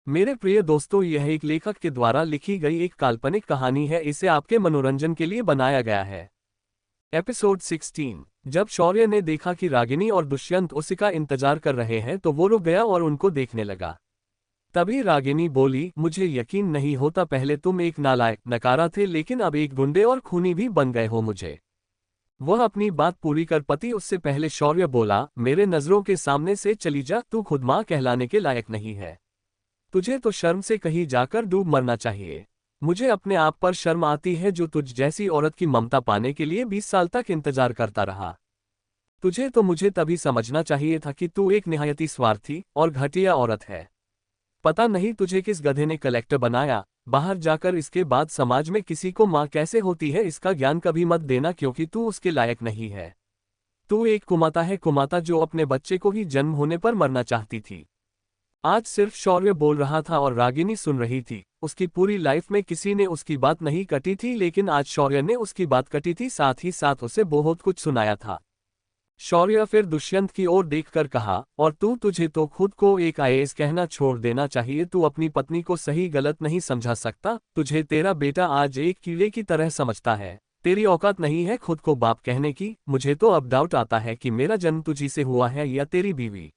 मेरे प्रिय दोस्तों, यह एक लेखक के द्वारा लिखी गई एक काल्पनिक कहानी है। इसे आपके मनोरंजन के लिए बनाया गया है। एपिसोड 16। जब शौर्य ने देखा कि रागिनी और दुष्यंत उसी का इंतजार कर रहे हैं तो वो रुक गया और उनको देखने लगा। तभी रागिनी बोली, मुझे यकीन नहीं होता, पहले तुम एक नालायक नकारा थे, लेकिन अब एक गुंडे और खूनी भी बन गए हो मुझे। वह अपनी बात पूरी कर पाती उससे पहले शौर्य बोला, मेरे नजरों के सामने से चली जा, तू खुद मां कहलाने के लायक नहीं है। तुझे तो शर्म से कहीं जाकर डूब मरना चाहिए। मुझे अपने आप पर शर्म आती है जो तुझ जैसी औरत की ममता पाने के लिए 20 साल तक इंतजार करता रहा। तुझे तो मुझे तभी समझना चाहिए था कि तू एक निहायती स्वार्थी और घटिया औरत है। पता नहीं तुझे किस गधे ने कलेक्टर बनाया। बाहर जाकर इसके बाद समाज में किसी को मां कैसे होती है इसका ज्ञान कभी मत देना, क्योंकि तू उसके लायक नहीं है। तू एक कुमाता है, कुमाता जो अपने बच्चे को ही जन्म होने पर मरना चाहती थी। आज सिर्फ शौर्य बोल रहा था और रागिनी सुन रही थी। उसकी पूरी लाइफ में किसी ने उसकी बात नहीं कटी थी, लेकिन आज शौर्य ने उसकी बात कटी थी, साथ ही साथ उसे बहुत कुछ सुनाया था। शौर्य फिर दुष्यंत की ओर देखकर कहा, और तुझे तो खुद को एक आईएएस कहना छोड़ देना चाहिए। तू अपनी पत्नी को सही गलत नहीं समझा सकता। तुझे तेरा बेटा आज एक कीड़े की तरह समझता है। तेरी औकात नहीं है खुद को बाप कहने की। मुझे तो अब डाउट आता है कि मेरा जन्म तुझी से हुआ है या तेरी बीवी।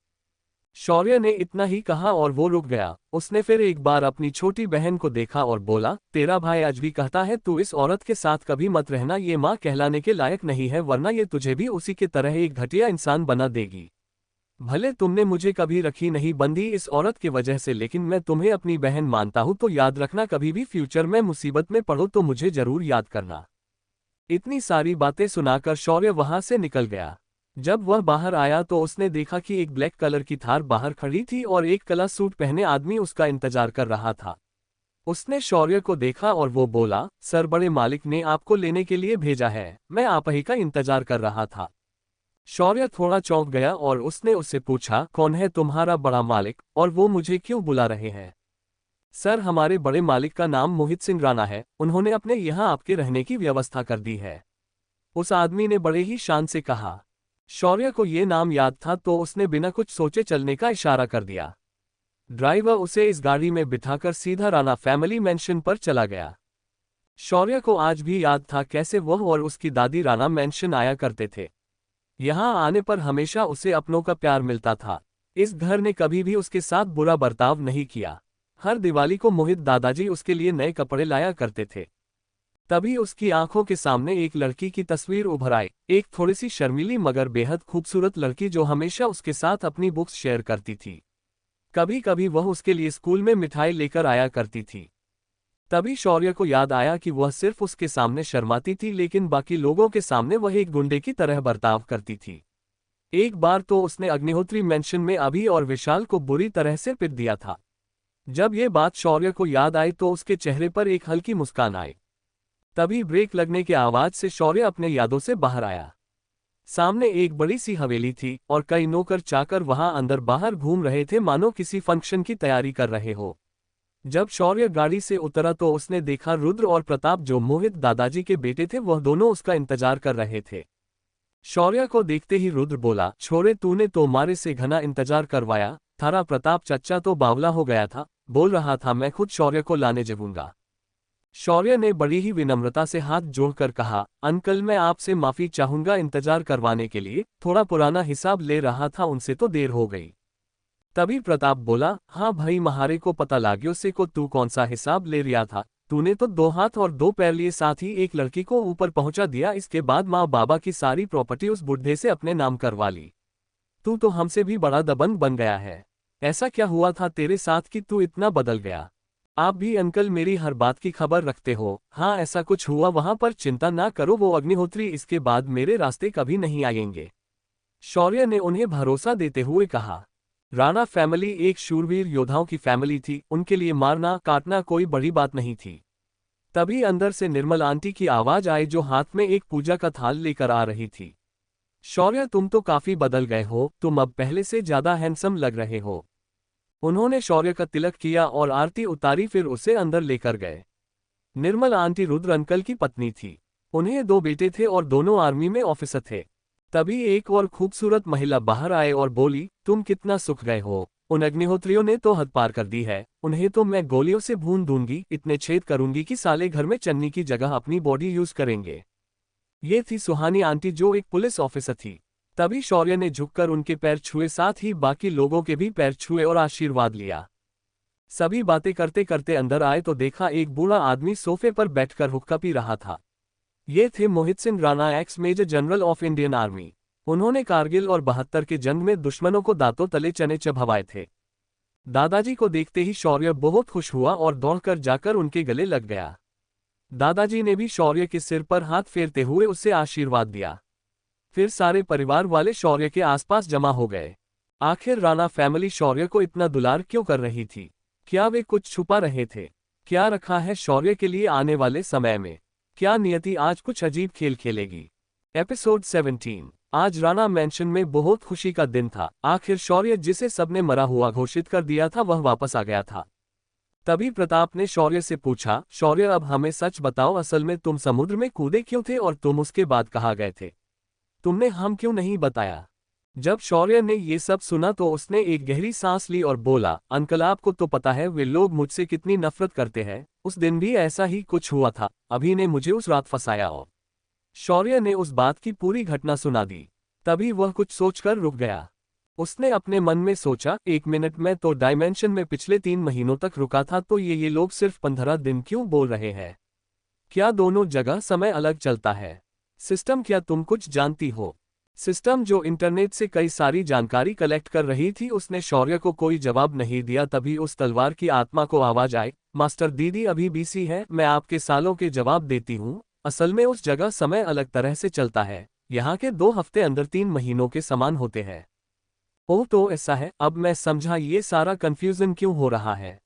शौर्य ने इतना ही कहा और वो रुक गया। उसने फिर एक बार अपनी छोटी बहन को देखा और बोला, तेरा भाई आज भी कहता है तू इस औरत के साथ कभी मत रहना, ये मां कहलाने के लायक नहीं है, वरना ये तुझे भी उसी के तरह एक घटिया इंसान बना देगी। भले तुमने मुझे कभी रखी नहीं बंदी इस औरत की वजह से, लेकिन मैं तुम्हें अपनी बहन मानता हूं, तो याद रखना कभी भी फ्यूचर में मुसीबत में पड़ो तो मुझे जरूर याद करना। इतनी सारी बातें सुनाकर शौर्य वहां से निकल गया। जब वह बाहर आया तो उसने देखा कि एक ब्लैक कलर की थार बाहर खड़ी थी और एक काला सूट पहने आदमी उसका इंतजार कर रहा था। उसने शौर्य को देखा और वो बोला, सर, बड़े मालिक ने आपको लेने के लिए भेजा है, मैं आप ही का इंतजार कर रहा था। शौर्य थोड़ा चौंक गया और उसने उससे पूछा, कौन है तुम्हारा बड़ा मालिक और वो मुझे क्यों बुला रहे हैं? सर, हमारे बड़े मालिक का नाम मोहित सिंह राणा है, उन्होंने अपने यहाँ आपके रहने की व्यवस्था कर दी है। उस आदमी ने बड़े ही शान से कहा। शौर्य को ये नाम याद था तो उसने बिना कुछ सोचे चलने का इशारा कर दिया। ड्राइवर उसे इस गाड़ी में बिठाकर सीधा राणा फैमिली मैंशन पर चला गया। शौर्य को आज भी याद था कैसे वह और उसकी दादी राणा मैंशन आया करते थे। यहाँ आने पर हमेशा उसे अपनों का प्यार मिलता था। इस घर ने कभी भी उसके साथ बुरा बर्ताव नहीं किया। हर दिवाली को मोहित दादाजी उसके लिए नए कपड़े लाया करते थे। तभी उसकी आंखों के सामने एक लड़की की तस्वीर उभर आई, एक थोड़ी सी शर्मीली मगर बेहद खूबसूरत लड़की जो हमेशा उसके साथ अपनी बुक्स शेयर करती थी। कभी कभी वह उसके लिए स्कूल में मिठाई लेकर आया करती थी। तभी शौर्य को याद आया कि वह सिर्फ उसके सामने शर्माती थी, लेकिन बाकी लोगों के सामने वह एक गुंडे की तरह बर्ताव करती थी। एक बार तो उसने अग्निहोत्री मैंशन में अभी और विशाल को बुरी तरह से पिट दिया था। जब ये बात शौर्य को याद आई तो उसके चेहरे पर एक हल्की मुस्कान आई। तभी ब्रेक लगने की आवाज से शौर्य अपने यादों से बाहर आया। सामने एक बड़ी सी हवेली थी और कई नौकर चाकर वहां अंदर बाहर घूम रहे थे, मानो किसी फंक्शन की तैयारी कर रहे हो। जब शौर्य गाड़ी से उतरा तो उसने देखा रुद्र और प्रताप, जो मोहित दादाजी के बेटे थे, वह दोनों उसका इंतजार कर रहे थे। शौर्य को देखते ही रुद्र बोला, छोरे, तूने तो मारे से घना इंतजार करवाया। थारा प्रताप चच्चा तो बावला हो गया था, बोल रहा था मैं खुद शौर्य को लाने जाऊंगा। शौर्य ने बड़ी ही विनम्रता से हाथ जोड़कर कहा, अंकल, मैं आपसे माफी चाहूंगा इंतजार करवाने के लिए, थोड़ा पुराना हिसाब ले रहा था, उनसे तो देर हो गई। तभी प्रताप बोला, हाँ भाई, महारे को पता लाग्यो से को तू कौन सा हिसाब ले रिया था। तूने तो 2 हाथ और 2 पैर लिए, साथ ही एक लड़की को ऊपर पहुंचा दिया। इसके बाद माँ बाबा की सारी प्रॉपर्टी उस बुढ़े से अपने नाम करवा ली। तू तो हमसे भी बड़ा दबंग बन गया है। ऐसा क्या हुआ था तेरे साथ कि तू इतना बदल गया? आप भी अंकल मेरी हर बात की खबर रखते हो। हाँ, ऐसा कुछ हुआ वहां पर, चिंता ना करो, वो अग्निहोत्री इसके बाद मेरे रास्ते कभी नहीं आएंगे। शौर्य ने उन्हें भरोसा देते हुए कहा। राणा फैमिली एक शूरवीर योद्धाओं की फैमिली थी, उनके लिए मारना काटना कोई बड़ी बात नहीं थी। तभी अंदर से निर्मल आंटी की आवाज आई, जो हाथ में एक पूजा का थाल लेकर आ रही थी। शौर्य, तुम तो काफी बदल गए हो, तुम अब पहले से ज्यादा हैंडसम लग रहे हो। उन्होंने शौर्य का तिलक किया और आरती उतारी, फिर उसे अंदर लेकर गए। निर्मल आंटी रुद्र अंकल की पत्नी थी। उन्हें 2 बेटे थे और दोनों आर्मी में ऑफिसर थे। तभी एक और खूबसूरत महिला बाहर आए और बोली, तुम कितना सुख गए हो। उन अग्निहोत्रियों ने तो हद पार कर दी है, उन्हें तो मैं गोलियों से भून दूंगी, इतने छेद करूंगी कि साले घर में चन्नी की जगह अपनी बॉडी यूज करेंगे। ये थी सुहानी आंटी, जो एक पुलिस ऑफिसर थी। तभी शौर्य ने झुककर उनके पैर छुए, साथ ही बाकी लोगों के भी पैर छुए और आशीर्वाद लिया। सभी बातें करते करते अंदर आए तो देखा एक बूढ़ा आदमी सोफे पर बैठकर हुक्का पी रहा था। ये थे Mohit Singh Rana, ex major general of Indian army. उन्होंने कारगिल और 72 के जंग में दुश्मनों को दांतों तले चने चबवाए थे। दादाजी को देखते ही शौर्य बहुत खुश हुआ और दौड़कर जाकर उनके गले लग गया। दादाजी ने भी शौर्य के सिर पर हाथ फेरते हुए उससे आशीर्वाद दिया। फिर सारे परिवार वाले शौर्य के आसपास जमा हो गए। आखिर राणा फैमिली शौर्य को इतना दुलार क्यों कर रही थी? क्या वे कुछ छुपा रहे थे? क्या रखा है शौर्य के लिए आने वाले समय में? क्या नियति आज कुछ अजीब खेल खेलेगी? एपिसोड 17। आज राणा मैंशन में बहुत खुशी का दिन था। आखिर शौर्य, जिसे सबने मरा हुआ घोषित कर दिया था, वह वापस आ गया था। तभी प्रताप ने शौर्य से पूछा, शौर्य अब हमें सच बताओ, असल में तुम समुद्र में कूदे क्यों थे और तुम उसके बाद कहाँ गए थे? तुमने हम क्यों नहीं बताया? जब शौर्य ने ये सब सुना तो उसने एक गहरी सांस ली और बोला, अंकल आपको तो पता है वे लोग मुझसे कितनी नफरत करते हैं। उस दिन भी ऐसा ही कुछ हुआ था, अभी ने मुझे उस रात फंसाया। और शौर्य ने उस बात की पूरी घटना सुना दी। तभी वह कुछ सोचकर रुक गया। उसने अपने मन में सोचा, 1 मिनट में तो डायमेंशन में पिछले 3 महीनों तक रुका था, तो ये लोग सिर्फ 15 दिन क्यों बोल रहे हैं? क्या दोनों जगह समय अलग चलता है? सिस्टम, क्या तुम कुछ जानती हो? सिस्टम जो इंटरनेट से कई सारी जानकारी कलेक्ट कर रही थी, उसने शौर्य को कोई जवाब नहीं दिया। तभी उस तलवार की आत्मा को आवाज आई, मास्टर दीदी अभी बिजी है, मैं आपके सालों के जवाब देती हूँ। असल में उस जगह समय अलग तरह से चलता है। यहाँ के 2 हफ्ते अंदर 3 महीनों के समान होते हैं। ओह तो ऐसा है, अब मैं समझा ये सारा कंफ्यूजन क्यों हो रहा है।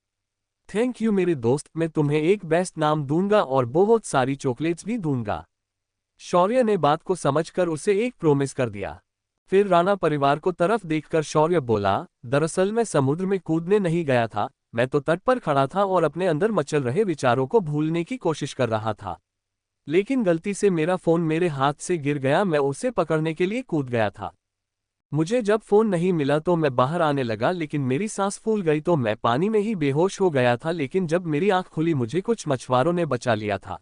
थैंक यू मेरे दोस्त, मैं तुम्हें एक बेस्ट नाम दूंगा और बहुत सारी चॉकलेट्स भी दूंगा। शौर्य ने बात को समझकर उसे एक प्रोमिस कर दिया। फिर राणा परिवार को तरफ देखकर शौर्य बोला, दरअसल मैं समुद्र में कूदने नहीं गया था, मैं तो तट पर खड़ा था और अपने अंदर मचल रहे विचारों को भूलने की कोशिश कर रहा था। लेकिन गलती से मेरा फोन मेरे हाथ से गिर गया, मैं उसे पकड़ने के लिए कूद गया था। मुझे जब फोन नहीं मिला तो मैं बाहर आने लगा, लेकिन मेरी सांस फूल गई तो मैं पानी में ही बेहोश हो गया था। लेकिन जब मेरी आंख खुली मुझे कुछ मछुआरों ने बचा लिया था।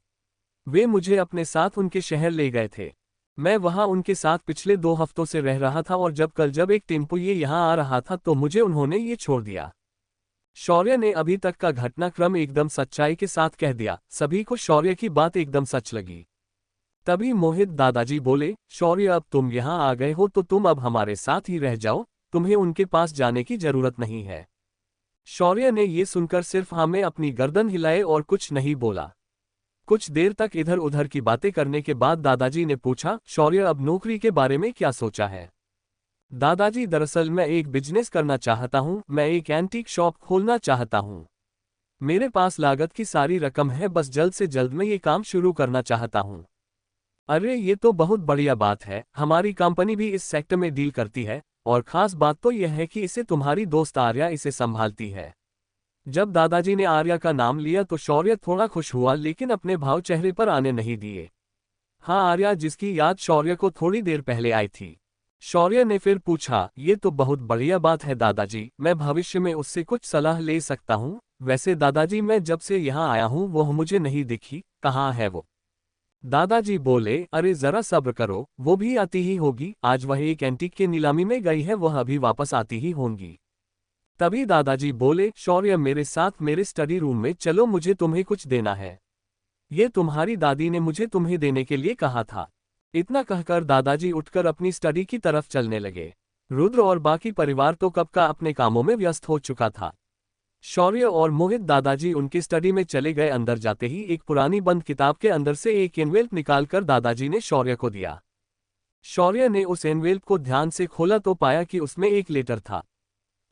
वे मुझे अपने साथ उनके शहर ले गए थे। मैं वहां उनके साथ पिछले 2 हफ्तों से रह रहा था और जब एक टेम्पो ये यहाँ आ रहा था तो मुझे उन्होंने ये छोड़ दिया। शौर्य ने अभी तक का घटनाक्रम एकदम सच्चाई के साथ कह दिया। सभी को शौर्य की बात एकदम सच लगी। तभी मोहित दादाजी बोले, शौर्य अब तुम यहाँ आ गए हो तो तुम अब हमारे साथ ही रह जाओ, तुम्हें उनके पास जाने की जरूरत नहीं है। शौर्य ने ये सुनकर सिर्फ हमें अपनी गर्दन हिलाए और कुछ नहीं बोला। कुछ देर तक इधर उधर की बातें करने के बाद दादाजी ने पूछा, शौर्य अब नौकरी के बारे में क्या सोचा है? दादाजी दरअसल मैं एक बिजनेस करना चाहता हूँ, मैं एक एंटीक शॉप खोलना चाहता हूँ। मेरे पास लागत की सारी रकम है, बस जल्द से जल्द मैं ये काम शुरू करना चाहता हूँ। अरे ये तो बहुत बढ़िया बात है, हमारी कंपनी भी इस सेक्टर में डील करती है और खास बात तो यह है कि इसे तुम्हारी दोस्त आर्या इसे संभालती है। जब दादाजी ने आर्या का नाम लिया तो शौर्य थोड़ा खुश हुआ, लेकिन अपने भाव चेहरे पर आने नहीं दिए। हाँ, आर्या, जिसकी याद शौर्य को थोड़ी देर पहले आई थी। शौर्य ने फिर पूछा, ये तो बहुत बढ़िया बात है दादाजी, मैं भविष्य में उससे कुछ सलाह ले सकता हूँ? वैसे दादाजी मैं जब से यहाँ आया हूँ वह मुझे नहीं दिखी, कहाँ है वो? दादाजी बोले, अरे जरा सब्र करो, वो भी आती ही होगी, आज वह एक एंटीक के नीलामी में गई है, वह अभी वापस आती ही होंगी। तभी दादाजी बोले, शौर्य मेरे साथ मेरे स्टडी रूम में चलो, मुझे तुम्हें कुछ देना है। ये तुम्हारी दादी ने मुझे तुम्हें देने के लिए कहा था। इतना कहकर दादाजी उठकर अपनी स्टडी की तरफ चलने लगे। रुद्र और बाकी परिवार तो कब का अपने कामों में व्यस्त हो चुका था। शौर्य और मोहित दादाजी उनकी स्टडी में चले गए। अंदर जाते ही एक पुरानी बंद किताब के अंदर से एक एनवेल्प निकालकर दादाजी ने शौर्य को दिया। शौर्य ने उस एनवेल्प को ध्यान से खोला तो पाया कि उसमें एक लेटर था।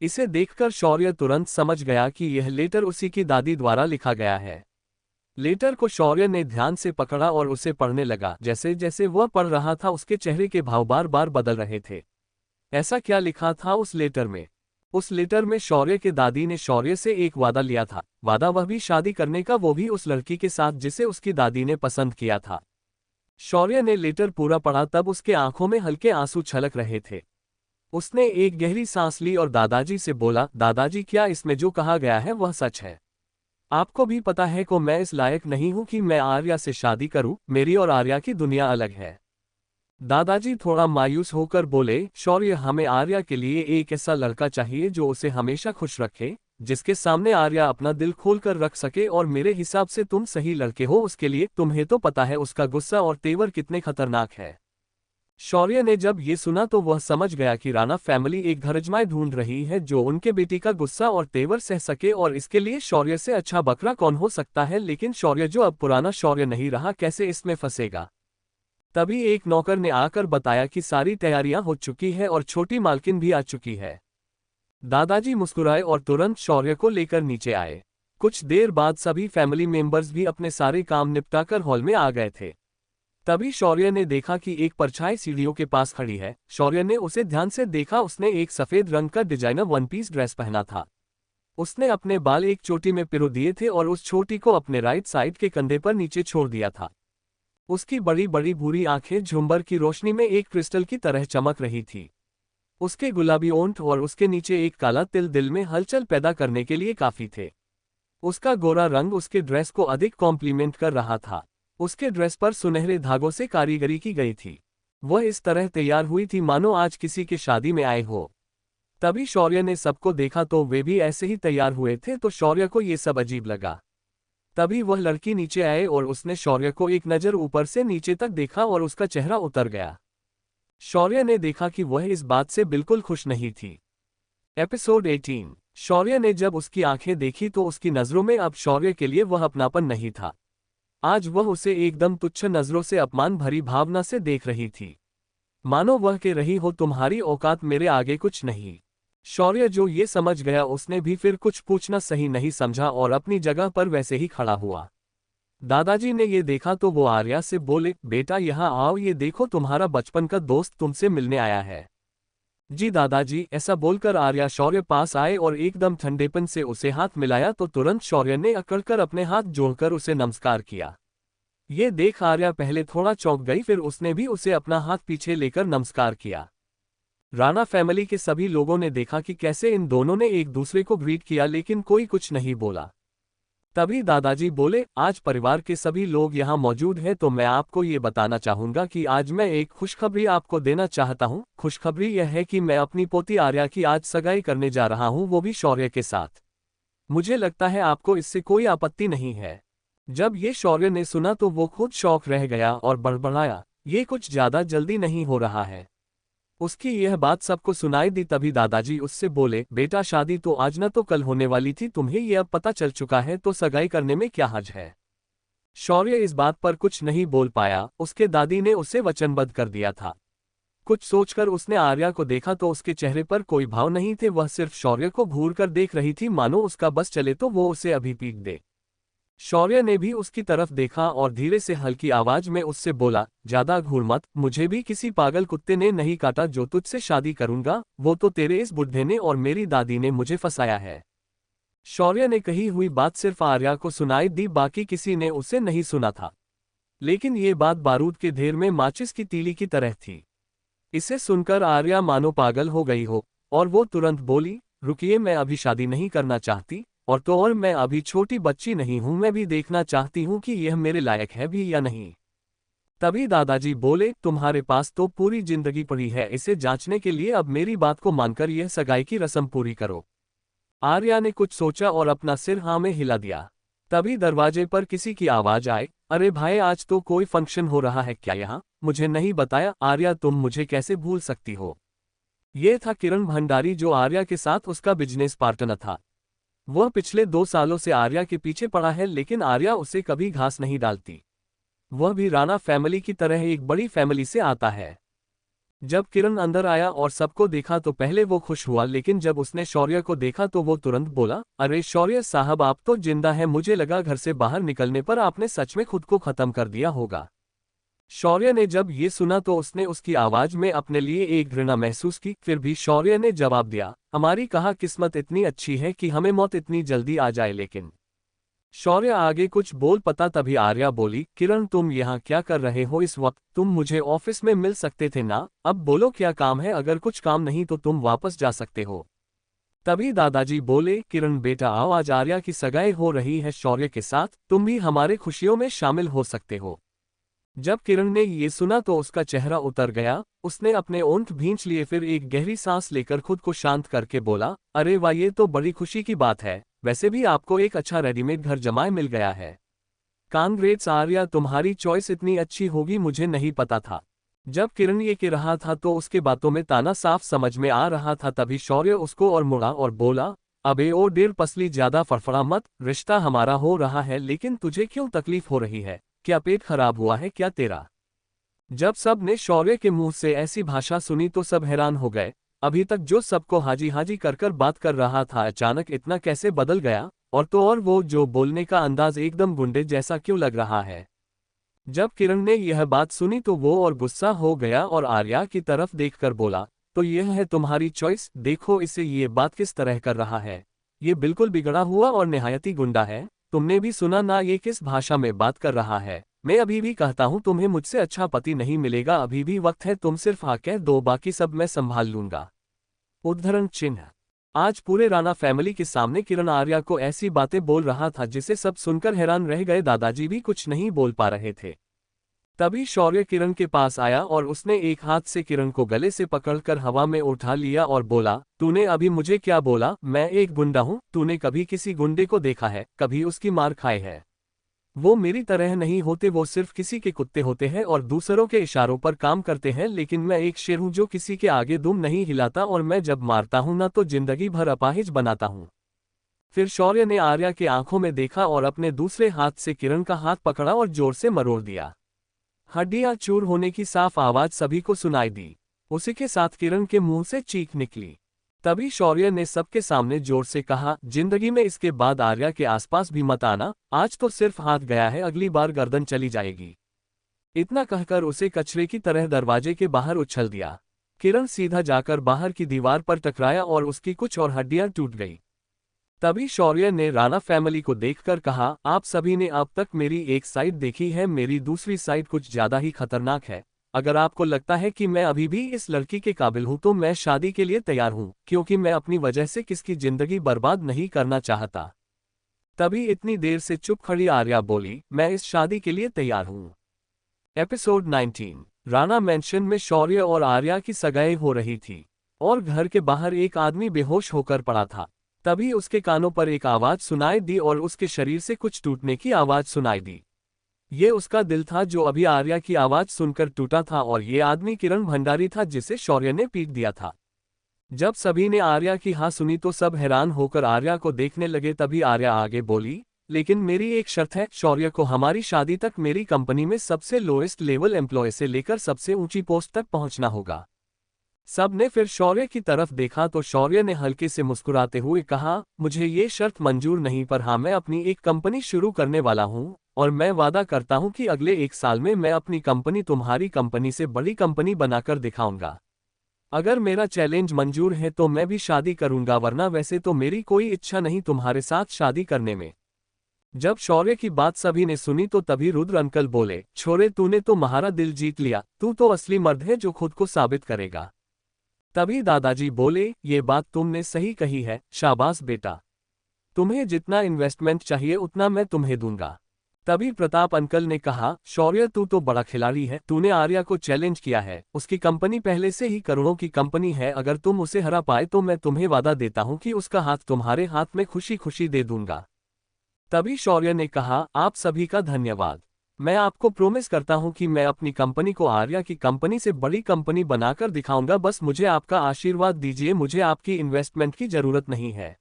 इसे देखकर शौर्य तुरंत समझ गया कि यह लेटर उसी की दादी द्वारा लिखा गया है। लेटर को शौर्य ने ध्यान से पकड़ा और उसे पढ़ने लगा। जैसे जैसे वह पढ़ रहा था उसके चेहरे के भाव बार बार बदल रहे थे। ऐसा क्या लिखा था उस लेटर में? उस लेटर में शौर्य के दादी ने शौर्य से एक वादा लिया था, वादा वह भी शादी करने का, वो भी उस लड़की के साथ जिसे उसकी दादी ने पसंद किया था। शौर्य ने लेटर पूरा पढ़ा तब उसके आंखों में हल्के आंसू छलक रहे थे। उसने एक गहरी सांस ली और दादाजी से बोला, दादाजी क्या इसमें जो कहा गया है वह सच है? आपको भी पता है कि मैं इस लायक नहीं हूं कि मैं आर्या से शादी करूं, मेरी और आर्या की दुनिया अलग है। दादाजी थोड़ा मायूस होकर बोले, शौर्य हमें आर्या के लिए एक ऐसा लड़का चाहिए जो उसे हमेशा खुश रखे, जिसके सामने आर्या अपना दिल खोलकर रख सके, और मेरे हिसाब से तुम सही लड़के हो उसके लिए। तुम्हें तो पता है उसका गुस्सा और तेवर कितने खतरनाक है। शौर्य ने जब ये सुना तो वह समझ गया कि राणा फैमिली एक धरजमाई ढूंढ रही है जो उनके बेटी का गुस्सा और तेवर सह सके, और इसके लिए शौर्य से अच्छा बकरा कौन हो सकता है। लेकिन शौर्य जो अब पुराना शौर्य नहीं रहा, कैसे इसमें फंसेगा? तभी एक नौकर ने आकर बताया कि सारी तैयारियां हो चुकी है और छोटी मालकिन भी आ चुकी है। दादाजी मुस्कुराए और तुरंत शौर्य को लेकर नीचे आए। कुछ देर बाद सभी फैमिली मेंबर्स भी अपने सारे काम निपटाकर हॉल में आ गए थे। तभी शौर्य ने देखा कि एक परछाई सीढ़ियों के पास खड़ी है। शौर्य ने उसे ध्यान से देखा। उसने एक सफेद रंग का डिजाइनर वन पीस ड्रेस पहना था। उसने अपने बाल एक चोटी में पिरो दिए थे और उस छोटी को अपने राइट साइड के कंधे पर नीचे छोड़ दिया था। उसकी बड़ी बड़ी भूरी आंखें झुंबर की रोशनी में एक क्रिस्टल की तरह चमक रही थी। उसके गुलाबी ओंठ और उसके नीचे एक काला तिल दिल में हलचल पैदा करने के लिए काफी थे। उसका गोरा रंग उसके ड्रेस को अधिक कॉम्प्लीमेंट कर रहा था। उसके ड्रेस पर सुनहरे धागों से कारीगरी की गई थी। वह इस तरह तैयार हुई थी मानो आज किसी के शादी में आए हो। तभी शौर्य ने सबको देखा तो वे भी ऐसे ही तैयार हुए थे, तो शौर्य को ये सब अजीब लगा। तभी वह लड़की नीचे आए और उसने शौर्य को एक नज़र ऊपर से नीचे तक देखा और उसका चेहरा उतर गया। शौर्य ने देखा कि वह इस बात से बिल्कुल खुश नहीं थी। एपिसोड 18। शौर्य ने जब उसकी आंखें देखी तो उसकी नज़रों में अब शौर्य के लिए वह अपनापन नहीं था। आज वह उसे एकदम तुच्छ नज़रों से अपमान भरी भावना से देख रही थी, मानो वह कह रही हो तुम्हारी औकात मेरे आगे कुछ नहीं। शौर्य जो ये समझ गया उसने भी फिर कुछ पूछना सही नहीं समझा और अपनी जगह पर वैसे ही खड़ा हुआ। दादाजी ने ये देखा तो वो आर्या से बोले, बेटा यहाँ आओ, ये देखो तुम्हारा बचपन का दोस्त तुमसे मिलने आया है। जी दादाजी, ऐसा बोलकर आर्या शौर्य पास आए और एकदम ठंडेपन से उसे हाथ मिलाया तो तुरंत शौर्य ने अकड़कर अपने हाथ जोड़कर उसे नमस्कार किया। ये देख आर्या पहले थोड़ा चौंक गई, फिर उसने भी उसे अपना हाथ पीछे लेकर नमस्कार किया। राणा फैमिली के सभी लोगों ने देखा कि कैसे इन दोनों ने एक दूसरे को ग्रीट किया, लेकिन कोई कुछ नहीं बोला। तभी दादाजी बोले, आज परिवार के सभी लोग यहाँ मौजूद हैं तो मैं आपको ये बताना चाहूंगा कि आज मैं एक खुशखबरी आपको देना चाहता हूँ। खुशखबरी यह है कि मैं अपनी पोती आर्या की आज सगाई करने जा रहा हूँ, वो भी शौर्य के साथ। मुझे लगता है आपको इससे कोई आपत्ति नहीं है। जब ये शौर्य ने सुना तो वो खुद शौक रह गया और बड़बड़ाया, ये कुछ ज्यादा जल्दी नहीं हो रहा है? उसकी यह बात सबको सुनाई दी। तभी दादाजी उससे बोले, बेटा शादी तो आज न तो कल होने वाली थी, तुम्हें यह अब पता चल चुका है तो सगाई करने में क्या हर्ज है? शौर्य इस बात पर कुछ नहीं बोल पाया। उसके दादी ने उसे वचनबद्ध कर दिया था। कुछ सोचकर उसने आर्या को देखा तो उसके चेहरे पर कोई भाव नहीं थे, वह सिर्फ शौर्य को घूर कर देख रही थी मानो उसका बस चले तो वो उसे अभी पीट दे। शौर्य ने भी उसकी तरफ देखा और धीरे से हल्की आवाज में उससे बोला, ज्यादा घूर मत, मुझे भी किसी पागल कुत्ते ने नहीं काटा जो तुझसे शादी करूंगा, वो तो तेरे इस बुढ़े ने और मेरी दादी ने मुझे फंसाया है। शौर्य ने कही हुई बात सिर्फ आर्या को सुनाई दी, बाकी किसी ने उसे नहीं सुना था। लेकिन ये बात बारूद के ढेर में माचिस की तीली की तरह थी। इसे सुनकर आर्या मानो पागल हो गई हो और वो तुरंत बोली, रुकिए, मैं अभी शादी नहीं करना चाहती, और मैं अभी छोटी बच्ची नहीं हूं, मैं भी देखना चाहती हूं कि यह मेरे लायक है भी या नहीं। तभी दादाजी बोले, तुम्हारे पास तो पूरी जिंदगी पड़ी है इसे जांचने के लिए, अब मेरी बात को मानकर यह सगाई की रस्म पूरी करो। आर्या ने कुछ सोचा और अपना सिर हाँ में हिला दिया। तभी दरवाजे पर किसी की आवाज आए, अरे भाई, आज तो कोई फंक्शन हो रहा है क्या यहाँ? मुझे नहीं बताया। आर्या, तुम मुझे कैसे भूल सकती हो? ये था किरण भंडारी जो आर्या के साथ उसका बिजनेस पार्टनर था। वह पिछले 2 सालों से आर्या के पीछे पड़ा है, लेकिन आर्या उसे कभी घास नहीं डालती। वह भी राणा फैमिली की तरह एक बड़ी फैमिली से आता है। जब किरण अंदर आया और सबको देखा तो पहले वो खुश हुआ, लेकिन जब उसने शौर्य को देखा तो वो तुरंत बोला, अरे शौर्य साहब, आप तो जिंदा हैं, मुझे लगा घर से बाहर निकलने पर आपने सच में खुद को खत्म कर दिया होगा। शौर्य ने जब ये सुना तो उसने उसकी आवाज में अपने लिए एक घृणा महसूस की। फिर भी शौर्य ने जवाब दिया, हमारी कहा किस्मत इतनी अच्छी है कि हमें मौत इतनी जल्दी आ जाए, लेकिन शौर्य आगे कुछ बोल पता तभी आर्या बोली, किरण तुम यहाँ क्या कर रहे हो इस वक्त, तुम मुझे ऑफिस में मिल सकते थे ना, अब बोलो क्या काम है, अगर कुछ काम नहीं तो तुम वापस जा सकते हो। तभी दादाजी बोले, किरण बेटा आओ, आज आर्या की सगाई हो रही है शौर्य के साथ, तुम भी हमारे खुशियों में शामिल हो सकते हो। जब किरण ने ये सुना तो उसका चेहरा उतर गया, उसने अपने ओंठ भींच लिए, फिर एक गहरी सांस लेकर खुद को शांत करके बोला, अरे वाह, ये तो बड़ी खुशी की बात है, वैसे भी आपको एक अच्छा रेडीमेड घर जमाए मिल गया है। कांग्रेट्स आर्या, तुम्हारी चॉइस इतनी अच्छी होगी मुझे नहीं पता था। जब किरण ये कह रहा था तो उसके बातों में ताना साफ समझ में आ रहा था, तभी शौर्य उसको और मुड़ा और बोला, अबे ओ डेढ़ पसली, ज्यादा फड़फड़ा मत, रिश्ता हमारा हो रहा है, लेकिन तुझे क्यों तकलीफ हो रही है, क्या पेट खराब हुआ है क्या तेरा। जब सब ने शौर्य के मुंह से ऐसी भाषा सुनी तो सब हैरान हो गए, अभी तक जो सबको हाजी हाजी कर बात कर रहा था अचानक इतना कैसे बदल गया, और तो और वो जो बोलने का अंदाज एकदम गुंडे जैसा क्यों लग रहा है। जब किरण ने यह बात सुनी तो वो और गुस्सा हो गया और आर्या की तरफ देखकर बोला, तो यह है तुम्हारी चॉइस, देखो इसे ये बात किस तरह कर रहा है, ये बिल्कुल बिगड़ा हुआ और निहायती गुंडा है, तुमने भी सुना ना ये किस भाषा में बात कर रहा है। मैं अभी भी कहता हूँ तुम्हें मुझसे अच्छा पति नहीं मिलेगा, अभी भी वक्त है, तुम सिर्फ हाँ कह दो, बाकी सब मैं संभाल लूंगा। उद्धरण चिन्ह। आज पूरे राणा फैमिली के सामने किरण आर्या को ऐसी बातें बोल रहा था जिसे सब सुनकर हैरान रह गए, दादाजी भी कुछ नहीं बोल पा रहे थे। तभी शौर्य किरण के पास आया और उसने एक हाथ से किरण को गले से पकड़कर हवा में उठा लिया और बोला, तूने अभी मुझे क्या बोला, मैं एक गुंडा हूँ, तूने कभी किसी गुंडे को देखा है, कभी उसकी मार खाई है। वो मेरी तरह नहीं होते, वो सिर्फ किसी के कुत्ते होते हैं और दूसरों के इशारों पर काम करते हैं, लेकिन मैं एक शेर हूं जो किसी के आगे दुम नहीं हिलाता, और मैं जब मारता हूं ना तो जिंदगी भर अपाहिज बनाता हूं। फिर शौर्य ने आर्या के आंखों में देखा और अपने दूसरे हाथ से किरण का हाथ पकड़ा और जोर से मरोड़ दिया। हड्डियां चूर होने की साफ आवाज सभी को सुनाई दी। उसी के साथ किरण के मुंह से चीख निकली। तभी शौर्य ने सबके सामने जोर से कहा, जिंदगी में इसके बाद आर्या के आसपास भी मत आना, आज तो सिर्फ हाथ गया है, अगली बार गर्दन चली जाएगी। इतना कहकर उसे कचरे की तरह दरवाजे के बाहर उछल दिया। किरण सीधा जाकर बाहर की दीवार पर टकराया और उसकी कुछ और हड्डियां टूट गई। तभी शौर्य ने राणा फैमिली को देखकर कहा, आप सभी ने अब तक मेरी एक साइड देखी है, मेरी दूसरी साइड कुछ ज्यादा ही खतरनाक है। अगर आपको लगता है कि मैं अभी भी इस लड़की के काबिल हूं तो मैं शादी के लिए तैयार हूं, क्योंकि मैं अपनी वजह से किसकी जिंदगी बर्बाद नहीं करना चाहता। तभी इतनी देर से चुप खड़ी आर्या बोली, मैं इस शादी के लिए तैयार हूं। एपिसोड 19। राणा मैंशन में शौर्य और आर्या की सगाई हो रही थी और घर के बाहर एक आदमी बेहोश होकर पड़ा था। तभी उसके कानों पर एक आवाज सुनाई दी और उसके शरीर से कुछ टूटने की आवाज सुनाई दी। ये उसका दिल था जो अभी आर्या की आवाज सुनकर टूटा था, और ये आदमी किरण भंडारी था जिसे शौर्य ने पीट दिया था। जब सभी ने आर्या की हाँ सुनी तो सब हैरान होकर आर्या को देखने लगे। तभी आर्या आगे बोली, लेकिन मेरी एक शर्त है, शौर्य को हमारी शादी तक मेरी कंपनी में सबसे लोएस्ट लेवल एम्प्लॉय से लेकर सबसे ऊंची पोस्ट तक पहुंचना होगा। सब ने फिर शौर्य की तरफ देखा तो शौर्य ने हल्के से मुस्कुराते हुए कहा, मुझे ये शर्त मंजूर नहीं, पर हाँ मैं अपनी एक कंपनी शुरू करने वाला हूँ, और मैं वादा करता हूँ कि अगले 1 साल में मैं अपनी कंपनी तुम्हारी कंपनी से बड़ी कंपनी बनाकर दिखाऊंगा। अगर मेरा चैलेंज मंजूर है तो मैं भी शादी करूंगा, वरना वैसे तो मेरी कोई इच्छा नहीं तुम्हारे साथ शादी करने में। जब शौर्य की बात सभी ने सुनी तो तभी रुद्र अंकल बोले, छोरे तूने तो महारा दिल जीत लिया, तू तो असली मर्द है जो खुद को साबित करेगा। तभी दादाजी बोले, ये बात तुमने सही कही है, शाबाश बेटा, तुम्हें जितना इन्वेस्टमेंट चाहिए उतना मैं तुम्हें दूंगा। तभी प्रताप अंकल ने कहा, शौर्य तू तो बड़ा खिलाड़ी है, तूने आर्या को चैलेंज किया है, उसकी कंपनी पहले से ही करोड़ों की कंपनी है, अगर तुम उसे हरा पाए तो मैं तुम्हें वादा देता हूं कि उसका हाथ तुम्हारे हाथ में खुशी खुशी दे दूंगा। तभी शौर्य ने कहा, आप सभी का धन्यवाद, मैं आपको प्रोमिस करता हूं कि मैं अपनी कंपनी को आर्या की कंपनी से बड़ी कंपनी बनाकर दिखाऊंगा, बस मुझे आपका आशीर्वाद दीजिए, मुझे आपकी इन्वेस्टमेंट की जरूरत नहीं है।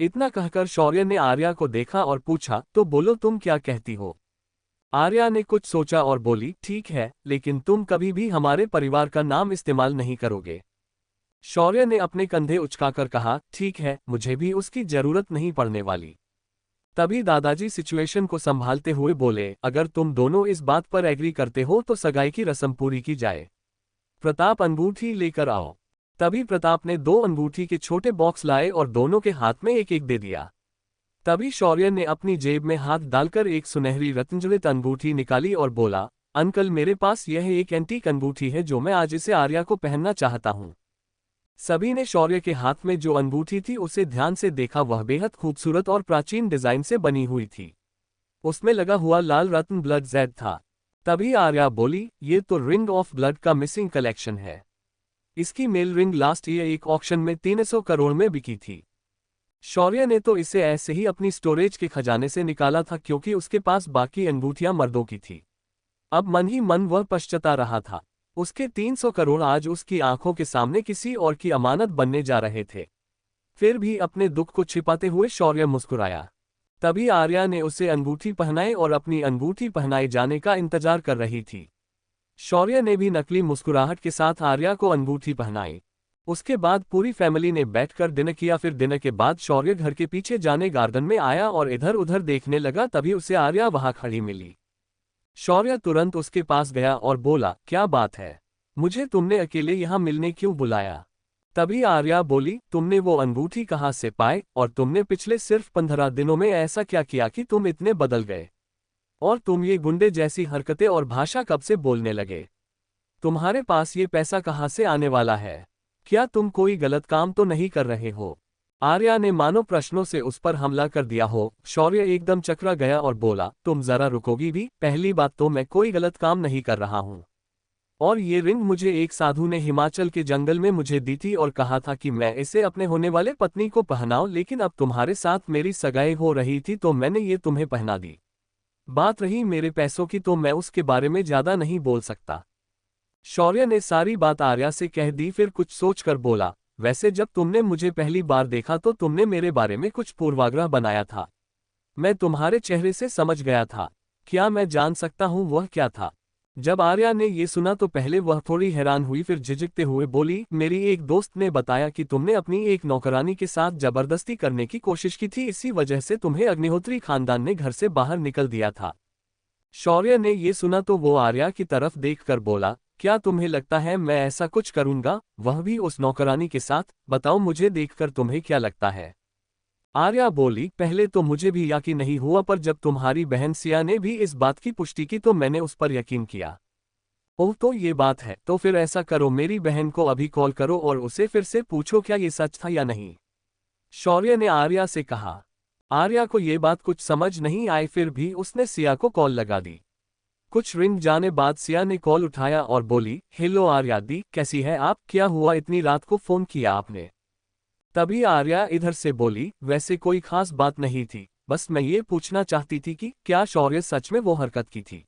इतना कहकर शौर्य ने आर्या को देखा और पूछा, तो बोलो तुम क्या कहती हो। आर्या ने कुछ सोचा और बोली, ठीक है, लेकिन तुम कभी भी हमारे परिवार का नाम इस्तेमाल नहीं करोगे। शौर्य ने अपने कंधे उचकाकर कहा, ठीक है, मुझे भी उसकी जरूरत नहीं पड़ने वाली। तभी दादाजी सिचुएशन को संभालते हुए बोले, अगर तुम दोनों इस बात पर एग्री करते हो तो सगाई की रस्म पूरी की जाए। प्रताप अंगूठी लेकर आओ। तभी प्रताप ने 2 अंगूठी के छोटे बॉक्स लाए और दोनों के हाथ में एक एक दे दिया। तभी शौर्य ने अपनी जेब में हाथ डालकर एक सुनहरी रत्नजड़ित अंगूठी निकाली और बोला, अंकल मेरे पास यह एक एंटीक अंगूठी है जो मैं आज इसे आर्या को पहनना चाहता हूँ। सभी ने शौर्य के हाथ में जो अंगूठी थी उसे ध्यान से देखा। वह बेहद खूबसूरत और प्राचीन डिजाइन से बनी हुई थी। उसमें लगा हुआ लाल रत्न ब्लड जेड था। तभी आर्या बोली, ये तो रिंग ऑफ ब्लड का मिसिंग कलेक्शन है। इसकी मेल रिंग लास्ट ईयर एक ऑक्शन में 300 करोड़ में बिकी थी। शौर्य ने तो इसे ऐसे ही अपनी स्टोरेज के खजाने से निकाला था क्योंकि उसके पास बाकी अंगूठियां मर्दों की थी। अब मन ही मन वह पछता रहा था। उसके 300 करोड़ आज उसकी आंखों के सामने किसी और की अमानत बनने जा रहे थे। फिर भी अपने दुख को छिपाते हुए शौर्य मुस्कुराया। तभी आर्या ने उसे अंगूठी पहनाई और अपनी अंगूठी पहनाए जाने का इंतजार कर रही थी। शौर्य ने भी नकली मुस्कुराहट के साथ आर्या को अंगूठी पहनाई। उसके बाद पूरी फैमिली ने बैठकर डिनर किया। फिर डिनर के बाद शौर्य घर के पीछे जाने गार्डन में आया और इधर उधर देखने लगा। तभी उसे आर्या वहां खड़ी मिली। शौर्य तुरंत उसके पास गया और बोला, क्या बात है, मुझे तुमने अकेले यहाँ मिलने क्यों बुलाया? तभी आर्या बोली, तुमने वो अंगूठी कहाँ से पाए और तुमने पिछले सिर्फ 15 दिनों में ऐसा क्या किया कि तुम इतने बदल गए? और तुम ये गुंडे जैसी हरकतें और भाषा कब से बोलने लगे? तुम्हारे पास ये पैसा कहाँ से आने वाला है? क्या तुम कोई गलत काम तो नहीं कर रहे हो? आर्या ने मानो प्रश्नों से उस पर हमला कर दिया हो। शौर्य एकदम चकरा गया और बोला, तुम जरा रुकोगी भी? पहली बात तो मैं कोई गलत काम नहीं कर रहा हूँ। और ये रिंग मुझे एक साधु ने हिमाचल के जंगल में मुझे दी थी और कहा था कि मैं इसे अपने होने वाले पत्नी को पहनाऊं, लेकिन अब तुम्हारे साथ मेरी सगाई हो रही थी तो मैंने ये तुम्हें पहना दी। बात रही मेरे पैसों की तो मैं उसके बारे में ज्यादा नहीं बोल सकता। शौर्य ने सारी बात आर्या से कह दी। फिर कुछ सोचकर बोला, वैसे जब तुमने मुझे पहली बार देखा तो तुमने मेरे बारे में कुछ पूर्वाग्रह बनाया था। मैं तुम्हारे चेहरे से समझ गया था। क्या मैं जान सकता हूँ वह क्या था? जब आर्या ने ये सुना तो पहले वह थोड़ी हैरान हुई, फिर झिझकते हुए बोली, मेरी एक दोस्त ने बताया कि तुमने अपनी एक नौकरानी के साथ जबरदस्ती करने की कोशिश की थी, इसी वजह से तुम्हें अग्निहोत्री खानदान ने घर से बाहर निकल दिया था। शौर्य ने ये सुना तो वो आर्या की तरफ देखकर बोला, क्या तुम्हें लगता है मैं ऐसा कुछ करूंगा, वह भी उस नौकरानी के साथ? बताओ मुझे देखकर तुम्हें क्या लगता है? आर्या बोली, पहले तो मुझे भी यकीन नहीं हुआ, पर जब तुम्हारी बहन सिया ने भी इस बात की पुष्टि की तो मैंने उस पर यकीन किया। ओह, तो ये बात है, तो फिर ऐसा करो, मेरी बहन को अभी कॉल करो और उसे फिर से पूछो क्या ये सच था या नहीं। शौर्य ने आर्या से कहा। आर्या को ये बात कुछ समझ नहीं आई, फिर भी उसने सिया को कॉल लगा दी। कुछ रिंग जाने बाद सिया ने कॉल उठाया और बोली, हेलो आर्या दी, कैसी है आप? क्या हुआ इतनी रात को फोन किया आपने? तभी आर्या इधर से बोली, वैसे कोई खास बात नहीं थी, बस मैं ये पूछना चाहती थी कि क्या शौर्य सच में वो हरकत की थी।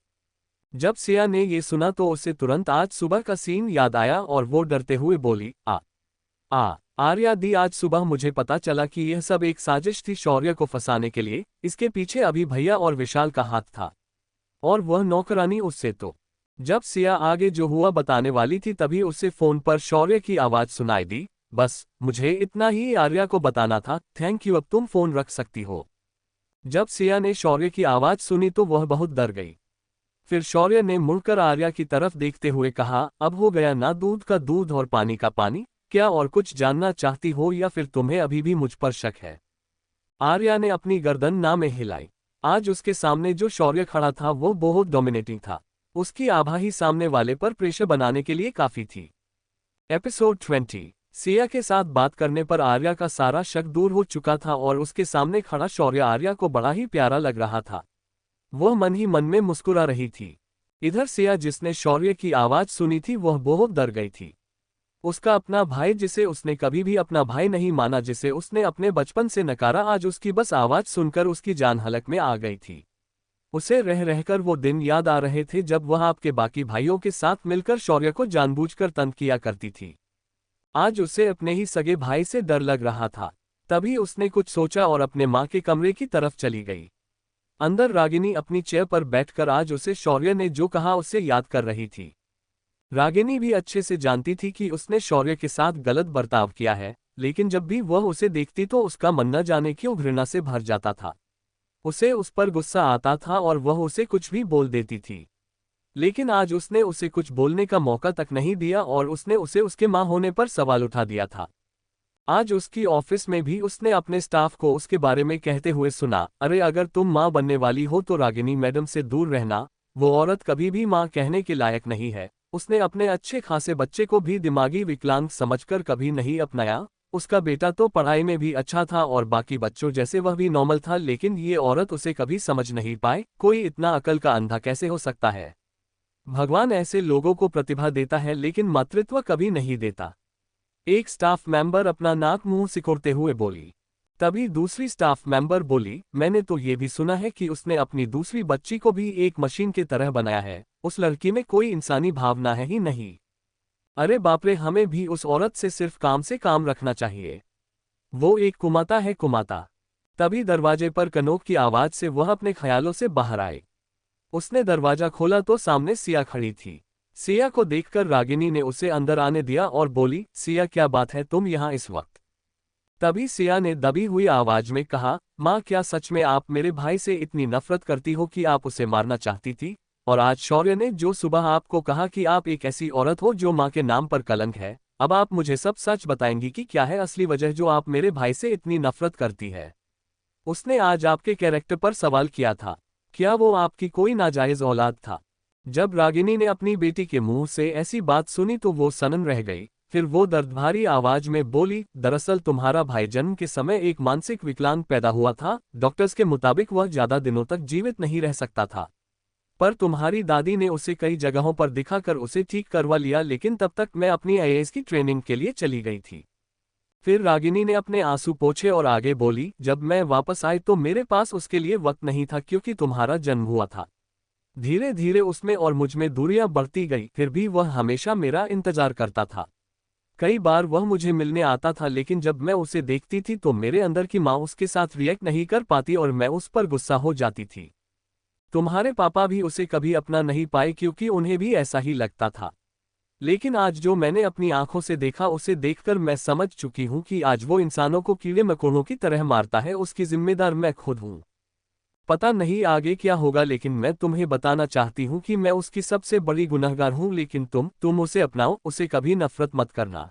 जब सिया ने ये सुना तो उसे तुरंत आज सुबह का सीन याद आया और वो डरते हुए बोली, आर्या दी, आज सुबह मुझे पता चला कि यह सब एक साजिश थी शौर्य को फंसाने के लिए। इसके पीछे अभी भैया और विशाल का हाथ था, और वह नौकरानी उससे। तो जब सिया आगे जो हुआ बताने वाली थी तभी उसे फोन पर शौर्य की आवाज सुनाई दी, बस मुझे इतना ही आर्या को बताना था, थैंक यू, अब तुम फोन रख सकती हो। जब सिया ने शौर्य की आवाज सुनी तो वह बहुत डर गई। फिर शौर्य ने मुड़कर आर्या की तरफ देखते हुए कहा, अब हो गया ना दूध का दूध और पानी का पानी? क्या और कुछ जानना चाहती हो या फिर तुम्हें अभी भी मुझ पर शक है? आर्या ने अपनी गर्दन ना में हिलाई। आज उसके सामने जो शौर्य खड़ा था वो बहुत डोमिनेटिंग था। उसकी आभा ही सामने वाले पर प्रेशर बनाने के लिए काफी थी। एपिसोड 20। सिया के साथ बात करने पर आर्या का सारा शक दूर हो चुका था और उसके सामने खड़ा शौर्य आर्या को बड़ा ही प्यारा लग रहा था। वह मन ही मन में मुस्कुरा रही थी। इधर सिया जिसने शौर्य की आवाज सुनी थी वह बहुत डर गई थी। उसका अपना भाई, जिसे उसने कभी भी अपना भाई नहीं माना, जिसे उसने अपने बचपन से नकारा, आज उसकी बस आवाज सुनकर उसकी जान हलक में आ गई थी। उसे रह रहकर वो दिन याद आ रहे थे जब वह आपके बाकी भाइयों के साथ मिलकर शौर्य को जानबूझकर तंग किया करती थी। आज उसे अपने ही सगे भाई से डर लग रहा था। तभी उसने कुछ सोचा और अपने माँ के कमरे की तरफ चली गई। अंदर रागिनी अपनी चेयर पर बैठकर आज उसे शौर्य ने जो कहा उसे याद कर रही थी। रागिनी भी अच्छे से जानती थी कि उसने शौर्य के साथ गलत बर्ताव किया है, लेकिन जब भी वह उसे देखती तो उसका मन न जाने क्यों घृणा से भर जाता था। उसे उस पर गुस्सा आता था और वह उसे कुछ भी बोल देती थी। लेकिन आज उसने उसे कुछ बोलने का मौका तक नहीं दिया और उसने उसे उसके मां होने पर सवाल उठा दिया था। आज उसकी ऑफिस में भी उसने अपने स्टाफ को उसके बारे में कहते हुए सुना, अरे अगर तुम माँ बनने वाली हो तो रागिनी मैडम से दूर रहना, वो औरत कभी भी माँ कहने के लायक नहीं है। उसने अपने अच्छे खासे बच्चे को भी दिमागी विकलांग समझकर कभी नहीं अपनाया। उसका बेटा तो पढ़ाई में भी अच्छा था और बाकी बच्चों जैसे वह भी नॉर्मल था, लेकिन ये औरत उसे कभी समझ नहीं पाए। कोई इतना अकल का अंधा कैसे हो सकता है? भगवान ऐसे लोगों को प्रतिभा देता है लेकिन मातृत्व कभी नहीं देता। एक स्टाफ मेंबर अपना नाक मुंह सिकोड़ते हुए बोली। तभी दूसरी स्टाफ मेंबर बोली, मैंने तो ये भी सुना है कि उसने अपनी दूसरी बच्ची को भी एक मशीन की तरह बनाया है। उस लड़की में कोई इंसानी भावना है ही नहीं। अरे बाप रे, हमें भी उस औरत से सिर्फ काम से काम रखना चाहिए। वो एक कुमाता है, कुमाता। तभी दरवाजे पर कनोक की आवाज से वह अपने ख्यालों से बाहर आए। उसने दरवाजा खोला तो सामने सिया खड़ी थी। सिया को देखकर रागिनी ने उसे अंदर आने दिया और बोली, सिया क्या बात है, तुम यहाँ इस वक्त? तभी सिया ने दबी हुई आवाज में कहा, माँ क्या सच में आप मेरे भाई से इतनी नफरत करती हो कि आप उसे मारना चाहती थी? और आज शौर्य ने जो सुबह आपको कहा कि आप एक ऐसी औरत हो जो माँ के नाम पर कलंक है, अब आप मुझे सब सच बताएंगी कि क्या है असली वजह जो आप मेरे भाई से इतनी नफरत करती है? उसने आज आपके कैरेक्टर पर सवाल किया था। क्या वो आपकी कोई नाजायज औलाद था? जब रागिनी ने अपनी बेटी के मुंह से ऐसी बात सुनी तो वो सनन रह गई। फिर वो दर्दभारी आवाज में बोली, दरअसल तुम्हारा भाई जन्म के समय एक मानसिक विकलांग पैदा हुआ था। डॉक्टर्स के मुताबिक वह ज्यादा दिनों तक जीवित नहीं रह सकता था, पर तुम्हारी दादी ने उसे कई जगहों पर दिखाकर उसे ठीक करवा लिया, लेकिन तब तक मैं अपनी आईएएस की ट्रेनिंग के लिए चली गई थी। फिर रागिनी ने अपने आंसू पोंछे और आगे बोली, जब मैं वापस आई तो मेरे पास उसके लिए वक्त नहीं था क्योंकि तुम्हारा जन्म हुआ था। धीरे धीरे उसमें और मुझ में दूरियां बढ़ती गई, फिर भी वह हमेशा मेरा इंतजार करता था। कई बार वह मुझे मिलने आता था, लेकिन जब मैं उसे देखती थी तो मेरे अंदर की माँ उसके साथ रिएक्ट नहीं कर पाती और मैं उस पर गुस्सा हो जाती थी। तुम्हारे पापा भी उसे कभी अपना नहीं पाए क्योंकि उन्हें भी ऐसा ही लगता था। लेकिन आज जो मैंने अपनी आंखों से देखा, उसे देखकर मैं समझ चुकी हूं कि आज वो इंसानों को कीड़े मकोड़ों की तरह मारता है, उसकी जिम्मेदार मैं खुद हूं। पता नहीं आगे क्या होगा, लेकिन मैं तुम्हें बताना चाहती हूँ कि मैं उसकी सबसे बड़ी गुनहगार हूँ। लेकिन तुम उसे अपनाओ, उसे कभी नफरत मत करना।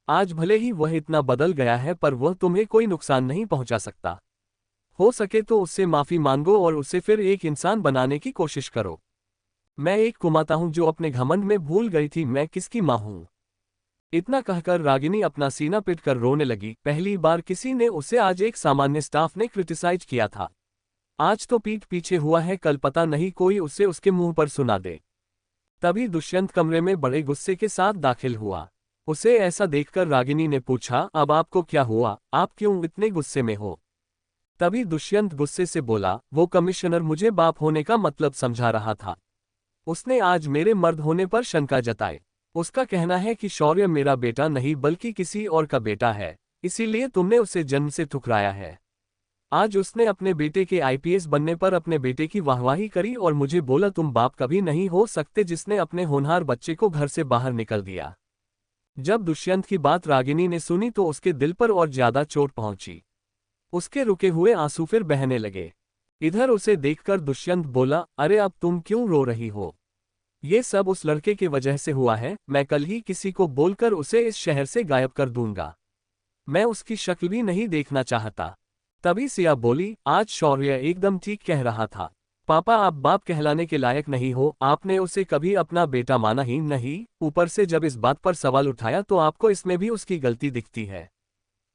आज भले ही वह इतना बदल गया है, पर वह तुम्हें कोई नुकसान नहीं पहुंचा सकता। हो सके तो उससे माफी मांगो और उसे फिर एक इंसान बनाने की कोशिश करो। मैं एक कुमाता हूं जो अपने घमंड में भूल गई थी मैं किसकी मां हूं। इतना कहकर रागिनी अपना सीना पीटकर रोने लगी। पहली बार किसी ने उसे आज एक सामान्य स्टाफ ने क्रिटिसाइज किया था। आज तो पीठ पीछे हुआ है, कल पता नहीं कोई उसे उसके मुंह पर सुना दे। तभी दुष्यंत कमरे में बड़े गुस्से के साथ दाखिल हुआ। उसे ऐसा देखकर रागिनी ने पूछा, अब आपको क्या हुआ, आप क्यों इतने गुस्से में हो? तभी दुष्यंत गुस्से से बोला, वो कमिश्नर मुझे बाप होने का मतलब समझा रहा था। उसने आज मेरे मर्द होने पर शंका जताई। उसका कहना है कि शौर्य मेरा बेटा नहीं बल्कि किसी और का बेटा है, इसीलिए तुमने उसे जन्म से ठुकराया है। आज उसने अपने बेटे के आईपीएस बनने पर अपने बेटे की वाहवाही करी और मुझे बोला, तुम बाप कभी नहीं हो सकते जिसने अपने होनहार बच्चे को घर से बाहर निकल दिया। जब दुष्यंत की बात रागिनी ने सुनी तो उसके दिल पर और ज्यादा चोट पहुंची। उसके रुके हुए आंसू फिर बहने लगे। इधर उसे देखकर दुष्यंत बोला, अरे अब तुम क्यों रो रही हो? ये सब उस लड़के की वजह से हुआ है। मैं कल ही किसी को बोलकर उसे इस शहर से गायब कर दूंगा। मैं उसकी शक्ल भी नहीं देखना चाहता। तभी सिया बोली, आज शौर्य एकदम ठीक कह रहा था। पापा आप बाप कहलाने के लायक नहीं हो, आपने उसे कभी अपना बेटा माना ही नहीं। ऊपर से जब इस बात पर सवाल उठाया तो आपको इसमें भी उसकी गलती दिखती है।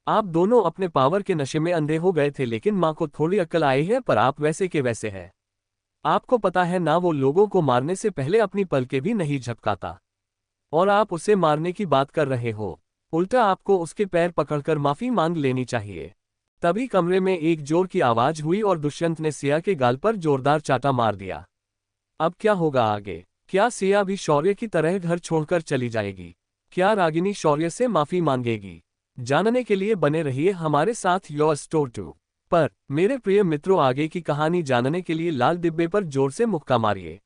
आप दोनों अपने पावर के नशे में अंधे हो गए थे, लेकिन माँ को थोड़ी अक्ल आई है, पर आप वैसे के वैसे हैं। आपको पता है ना, वो लोगों को मारने से पहले अपनी पलकें भी नहीं झपकाता, और आप उसे मारने की बात कर रहे हो। उल्टा आपको उसके पैर पकड़कर माफी मांग लेनी चाहिए। तभी कमरे में एक जोर की आवाज हुई और दुष्यंत ने सिया के गाल पर जोरदार चाटा मार दिया। अब क्या होगा आगे? क्या सिया भी शौर्य की तरह घर छोड़कर चली जाएगी? क्या रागिनी शौर्य से माफी मांगेगी? जानने के लिए बने रहिए हमारे साथ योर स्टोर 2 पर। मेरे प्रिय मित्रों, आगे की कहानी जानने के लिए लाल डिब्बे पर जोर से मुक्का मारिए।